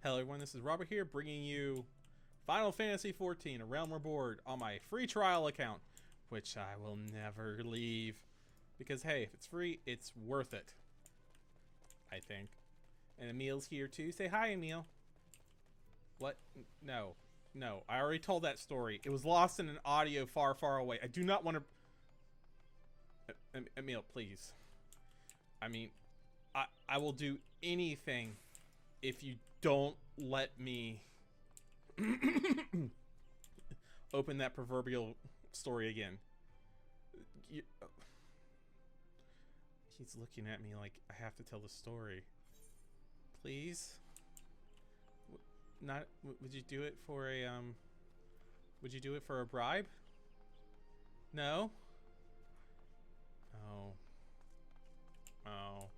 Hello everyone, this is Robert here, bringing you Final Fantasy XIV, A Realm Reborn, on my free trial account, which I will never leave, because hey, if it's free, it's worth it, I think. And Emil's here too. Say hi, Emil. What? No. No, I already told that story. It was lost in an audio far, far away. I do not want to... Emil, please. I mean, I will do anything if you don't let me open that proverbial story again. He's looking at me like I have to tell the story. Please? Not, would you do it for a, would you do it for a bribe? No? Oh. Oh.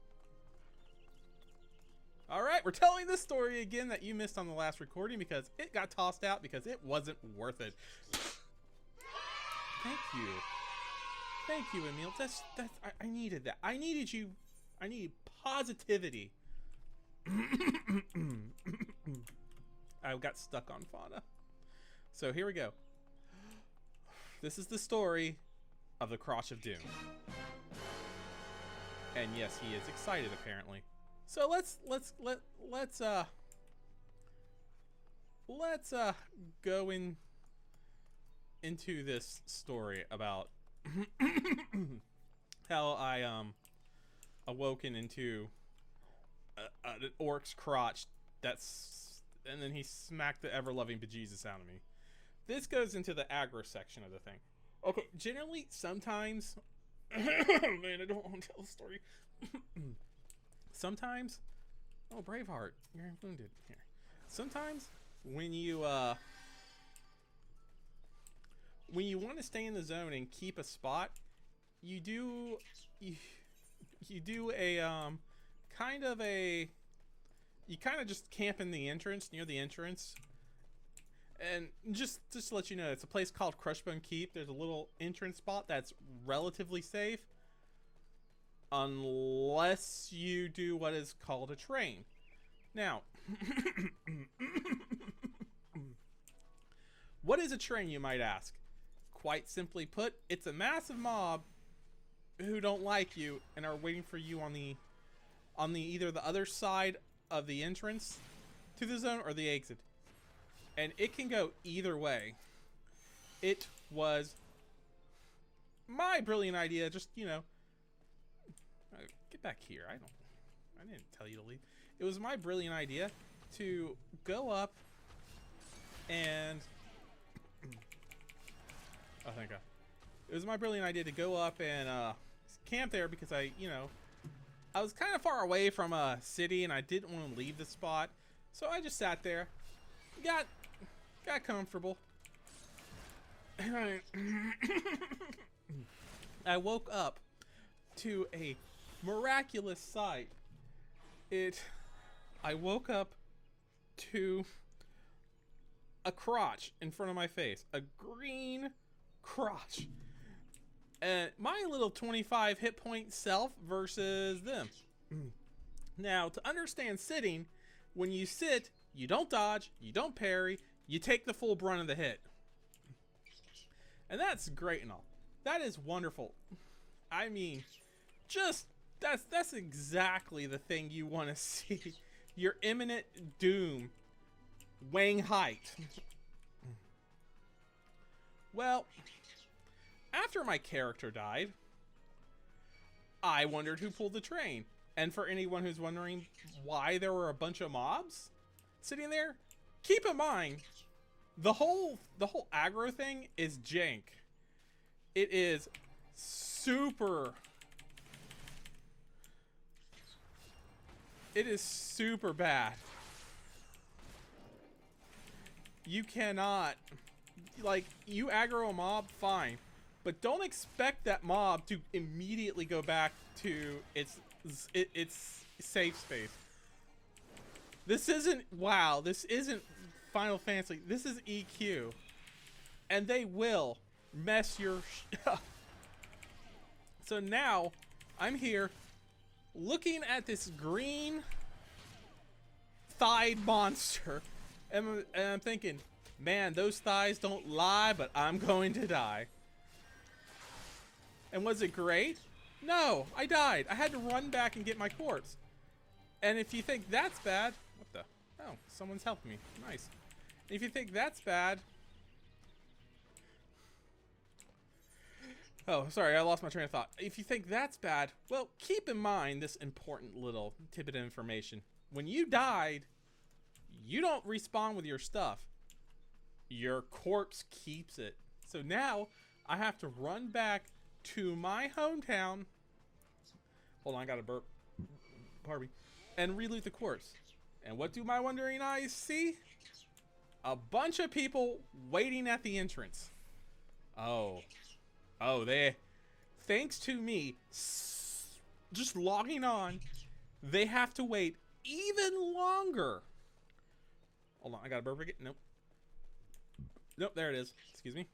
Alright, we're telling this story again that you missed on the last recording because it got tossed out because it wasn't worth it. Thank you. Thank you, Emil. I needed that. I needed positivity. I got stuck on fauna. So here we go. This is the story of the Crotch of Doom. And yes, he is excited apparently. So let's go into this story about how I awoken into an orc's crotch and then he smacked the ever-loving bejesus out of me. This goes into the aggro section of the thing. Okay, generally sometimes man, I don't want to tell the story. Sometimes, oh Braveheart, you're wounded here. Sometimes when you want to stay in the zone and keep a spot, you do a kind of just camp in the entrance, near the entrance. And just to let you know, it's a place called Crushbone Keep. There's a little entrance spot that's relatively safe. Unless you do what is called a train. Now, what is a train, you might ask? Quite simply put, it's a massive mob who don't like you and are waiting for you on the either the other side of the entrance to the zone or the exit. And it can go either way. It was my brilliant idea, just, you know, get back here. I didn't tell you to leave. It was my brilliant idea to go up and oh, thank God. It was my brilliant idea to go up and camp there because I was kind of far away from a city and I didn't want to leave the spot. So I just sat there, got comfortable. And I woke up to a miraculous sight. I woke up to a crotch in front of my face, a green crotch, and my little 25 hit point self versus them. Now, to understand sitting, when you sit, you don't dodge, you don't parry, you take the full brunt of the hit, and that's great and all. That is wonderful. I mean, just that's exactly the thing you want to see. Your imminent doom, Wang height. Well, after my character died, I wondered who pulled the train. And for anyone who's wondering why there were a bunch of mobs sitting there, keep in mind the whole aggro thing is jank. It is super bad. You cannot, like, you aggro a mob, fine, but don't expect that mob to immediately go back to its safe space. This isn't WoW, this isn't Final Fantasy, this is EQ, and they will mess your up. So now I'm here looking at this green thighed monster. And I'm thinking, man, those thighs don't lie, but I'm going to die. And was it great? No, I died. I had to run back and get my corpse. And if you think that's bad, what the? Oh, someone's helped me. Nice. If you think that's bad. Oh, sorry, I lost my train of thought. If you think that's bad, well, keep in mind this important little tidbit of information. When you died, you don't respawn with your stuff. Your corpse keeps it. So now I have to run back to my hometown. Hold on, I got a burp. Pardon me. And reloot the corpse. And what do my wondering eyes see? A bunch of people waiting at the entrance. Oh, they, thanks to me just logging on, they have to wait even longer. Hold on, I got a burp again. Nope. Nope, there it is. Excuse me.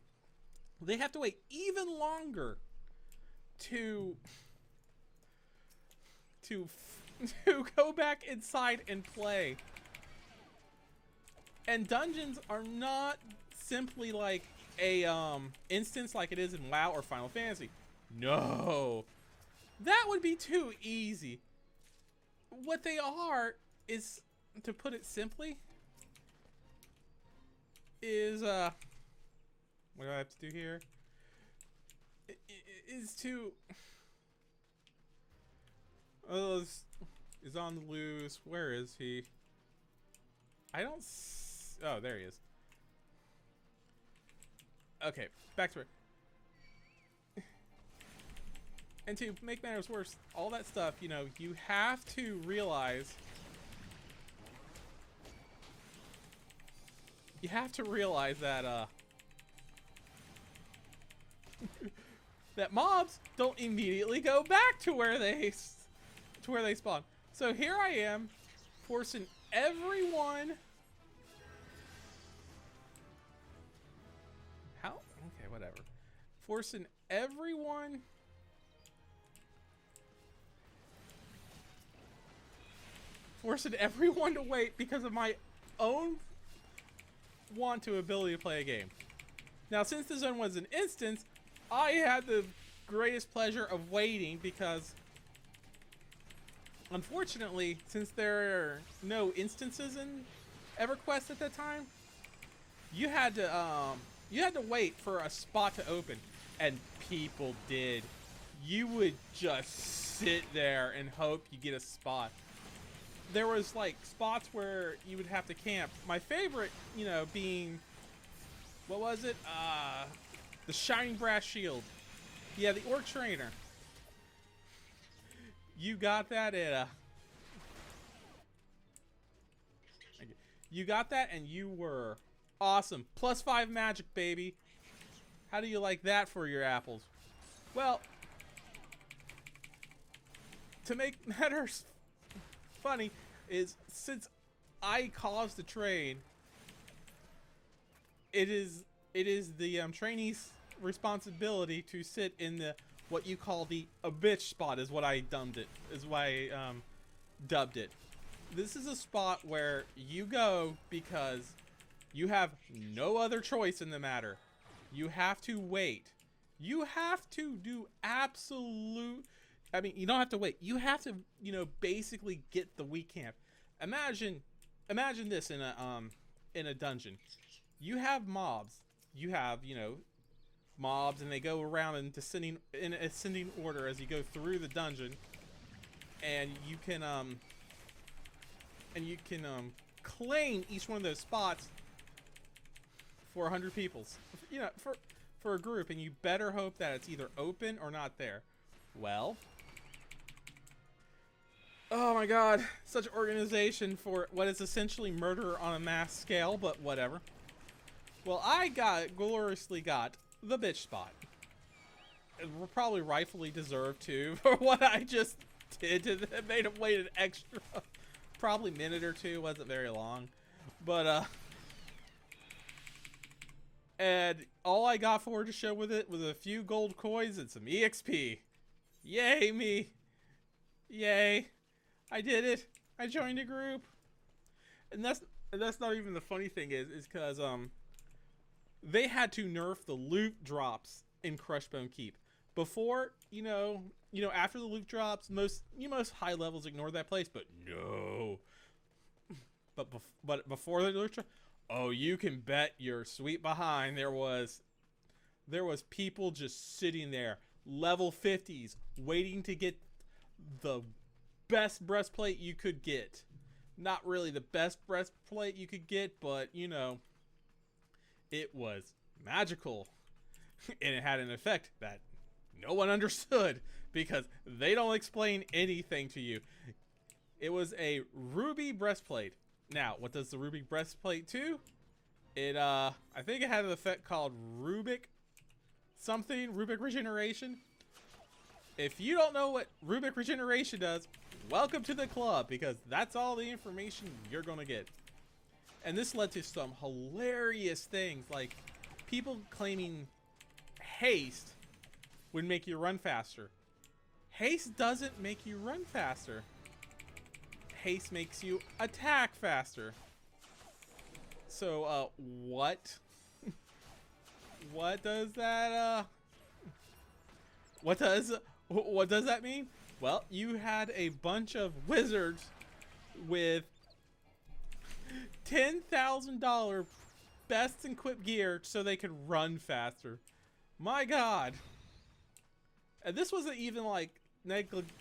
They have to wait even longer to go back inside and play. And dungeons are not simply like a instance like it is in WoW or Final Fantasy. No, that would be too easy. What they are is, to put it simply, is what do I have to do here? Is to is on the loose. Where is he? I don't. Oh, there he is. Okay, back to it. And to make matters worse, all that stuff, you know, you have to realize. You have to realize that that mobs don't immediately go back to where they spawn. So here I am, forcing everyone. How? Okay, whatever. Forcing everyone. Forcing everyone to wait because of my own want to ability to play a game. Now, since the zone was an instance, I had the greatest pleasure of waiting because, unfortunately, since there are no instances in EverQuest at that time, you had to wait for a spot to open, and people did. You would just sit there and hope you get a spot. There was like spots where you would have to camp. My favorite, you know, being, what was it? The Shining Brass Shield. Yeah, the Orc Trainer. You got that at you got that and you were awesome. +5 magic, baby. How do you like that for your apples? Well, to make matters funny is, since I caused the train, it is the trainee's responsibility to sit in the what you call the a bitch spot, is what I dubbed it. Is why I dubbed it. This is a spot where you go because you have no other choice in the matter. You have to wait. You have to do absolute. I mean, you don't have to wait. You have to, you know, basically get the weak camp. Imagine this in a dungeon. You have mobs. You have, you know, mobs, and they go around in ascending order as you go through the dungeon, and you can claim each one of those spots for 100 peoples. You know, for a group, and you better hope that it's either open or not there. Well, oh my god, such organization for what is essentially murder on a mass scale, but whatever. Well, I gloriously got the bitch spot. We're probably rightfully deserved too for what I just did. It made him wait an extra, probably minute or two. Wasn't very long, but and all I got for to show with it was a few gold coins and some EXP. Yay me! Yay! I did it! I joined a group. And that's not even the funny thing is because they had to nerf the loot drops in Crushbone Keep. Before, after the loot drops, most high levels ignore that place, but no. But before the loot drop, oh, you can bet your sweet behind there was people just sitting there, level 50s, waiting to get the best breastplate you could get. Not really the best breastplate you could get, but it was magical. And it had an effect that no one understood because they don't explain anything to you. It was a ruby breastplate. Now, what does the ruby breastplate do? It, I think it had an effect called Rubik Regeneration. If you don't know what Rubik Regeneration does, welcome to the club, because that's all the information you're gonna get. And this led to some hilarious things, like people claiming haste would make you run faster. Haste doesn't make you run faster. Haste makes you attack faster. So, what? What does that, what does that mean? Well, you had a bunch of wizards with $10,000 best equipped gear so they could run faster. My God. And this wasn't even like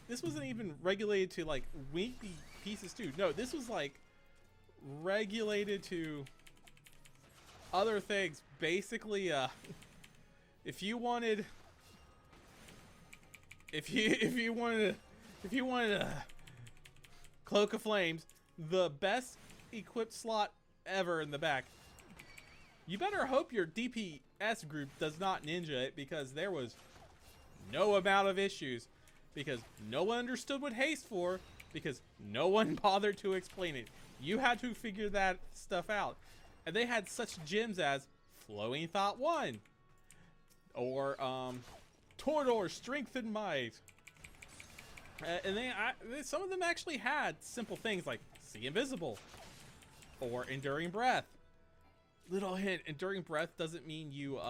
this wasn't even regulated to like weekly pieces too. No, this was like regulated to other things. Basically, if you wanted a Cloak of Flames, the best equipped slot ever in the back, you better hope your DPS group does not ninja it, because there was no amount of issues, because no one understood what haste for, because no one bothered to explain it. You had to figure that stuff out. And they had such gems as Flowing Thought 1 or Torador Strength and Might. And some of them actually had simple things like See Invisible or Enduring Breath. Little hint, Enduring Breath doesn't mean you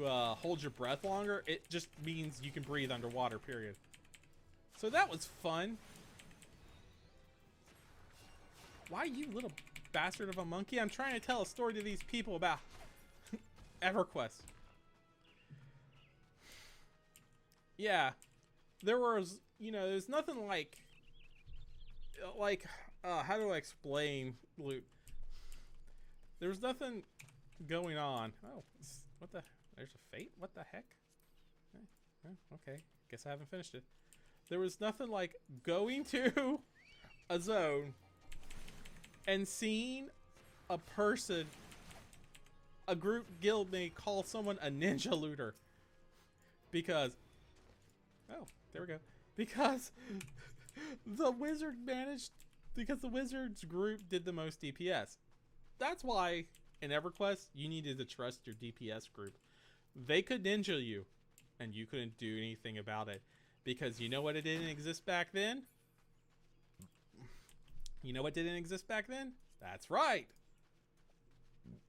hold your breath longer. It just means you can breathe underwater, period. So that was fun. Why, you little bastard of a monkey? I'm trying to tell a story to these people about EverQuest. Yeah, there was, there's nothing like, how do I explain loot? There was nothing going on. Oh, there's a fate? What the heck? Okay, guess I haven't finished it. There was nothing like going to a zone and seeing a person, a group guild may call someone a ninja looter. Because, oh, there we go. Because the wizard's group did the most DPS. That's why in EverQuest, you needed to trust your DPS group. They could ninja you, and you couldn't do anything about it. Because you know what, it didn't exist back then? You know what didn't exist back then? That's right.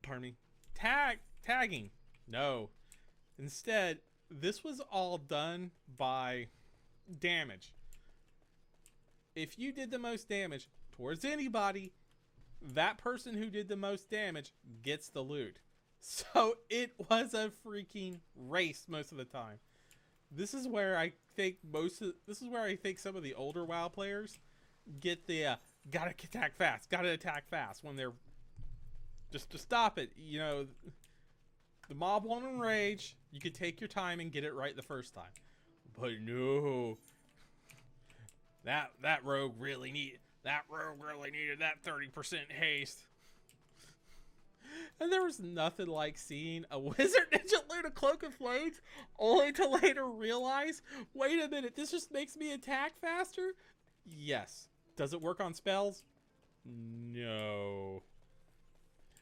Pardon me. Tagging. No. Instead, this was all done by damage. If you did the most damage towards anybody, that person who did the most damage gets the loot. So it was a freaking race most of the time. This is where I think some of the older WoW players get the gotta attack fast when they're just to stop it. The mob won't enrage. You could take your time and get it right the first time. But no, that rogue really needed that 30% haste. And there was nothing like seeing a wizard ninja loot a Cloak of Flames, only to later realize, wait a minute, this just makes me attack faster? Yes. Does it work on spells? No.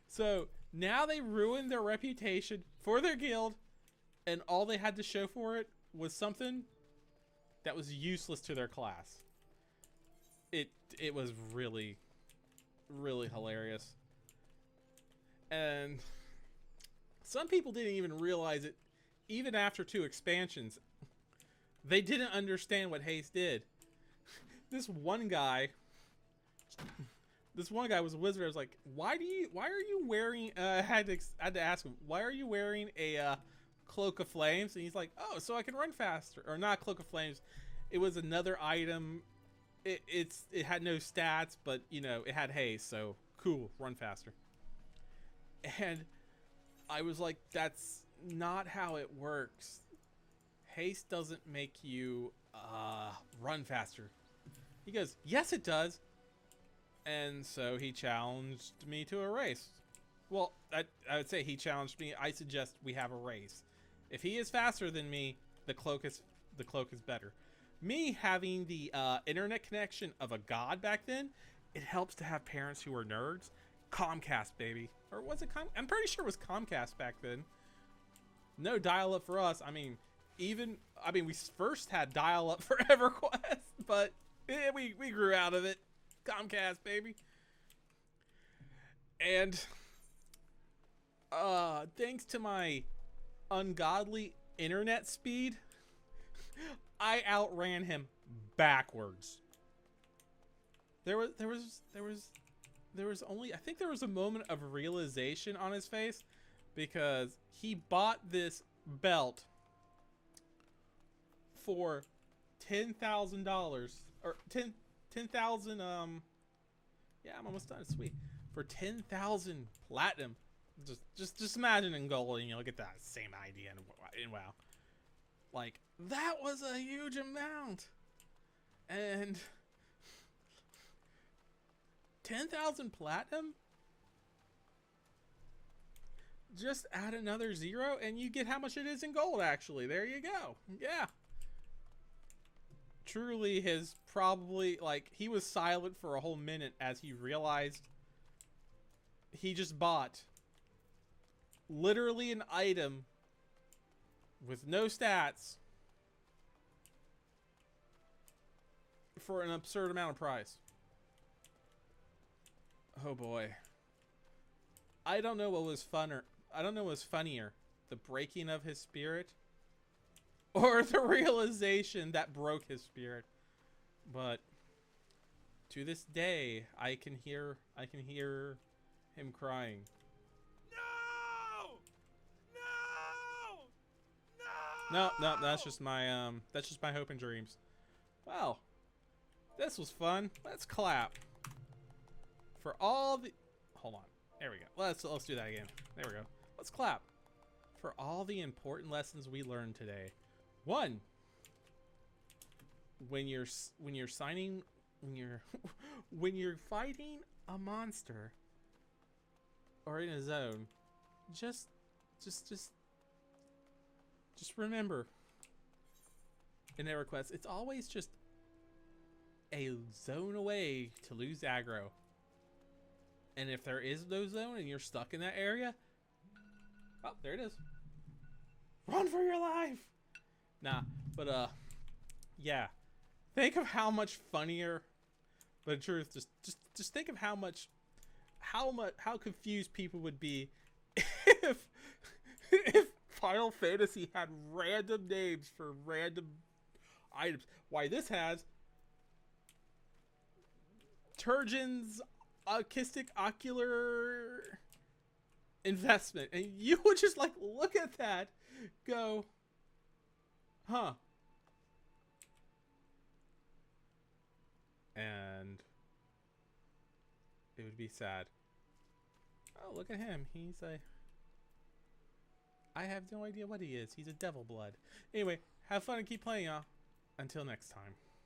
So now they ruined their reputation for their guild, and all they had to show for it was something that was useless to their class. it was really, really hilarious. And some people didn't even realize it, even after 2 expansions. They didn't understand what haste did. This one guy was a wizard. I was like, why are you wearing, I had to ask him, why are you wearing a cloak of flames? And he's like, oh, so I can run faster. Or not cloak of flames. It was another item. It had no stats, but you know, it had haste, so cool, run faster. And I was like, that's not how it works. Haste doesn't make you run faster. He goes, yes it does. And so he challenged me to a race. Well, I would say he challenged me. I suggest we have a race. If he is faster than me, the cloak is better. Me having the internet connection of a god back then, it helps to have parents who are nerds. Comcast, baby. Or was it I'm pretty sure it was Comcast back then. No dial-up for us. I mean, we first had dial-up for EverQuest, but we grew out of it. Comcast, baby. And thanks to my ungodly internet speed, I outran him backwards. There was only, I think there was a moment of realization on his face, because he bought this belt for $10,000 or 10,000 yeah, I'm almost done. Sweet. For 10,000 platinum. Just imagine in gold, and you'll get that same idea in WoW. Like, that was a huge amount. And 10,000 platinum? Just add another 0 and you get how much it is in gold, actually. There you go. Yeah. Truly, his probably, like, he was silent for a whole minute as he realized he just bought literally an item with no stats for an absurd amount of price. Oh boy. I don't know what was funner. I don't know what was funnier, the breaking of his spirit or the realization that broke his spirit. But to this day, I can hear him crying. No, that's just my hope and dreams. Well, this was fun. Let's clap for all the. Hold on. There we go. Let's do that again. There we go. Let's clap for all the important lessons we learned today. 1. When you're fighting a monster or in a zone, just remember, in EverQuest, it's always just a zone away to lose aggro. And if there is no zone and you're stuck in that area, oh, there it is. Run for your life. Nah, but yeah. Think of how much funnier, but in truth, just think of how confused people would be if Final Fantasy had random names for random items. Why, this has Turgeon's Autistic Ocular Investment, and you would just like look at that, go, huh? And it would be sad. Oh, look at him. I have no idea what he is. He's a devil blood. Anyway, have fun and keep playing, y'all. Until next time.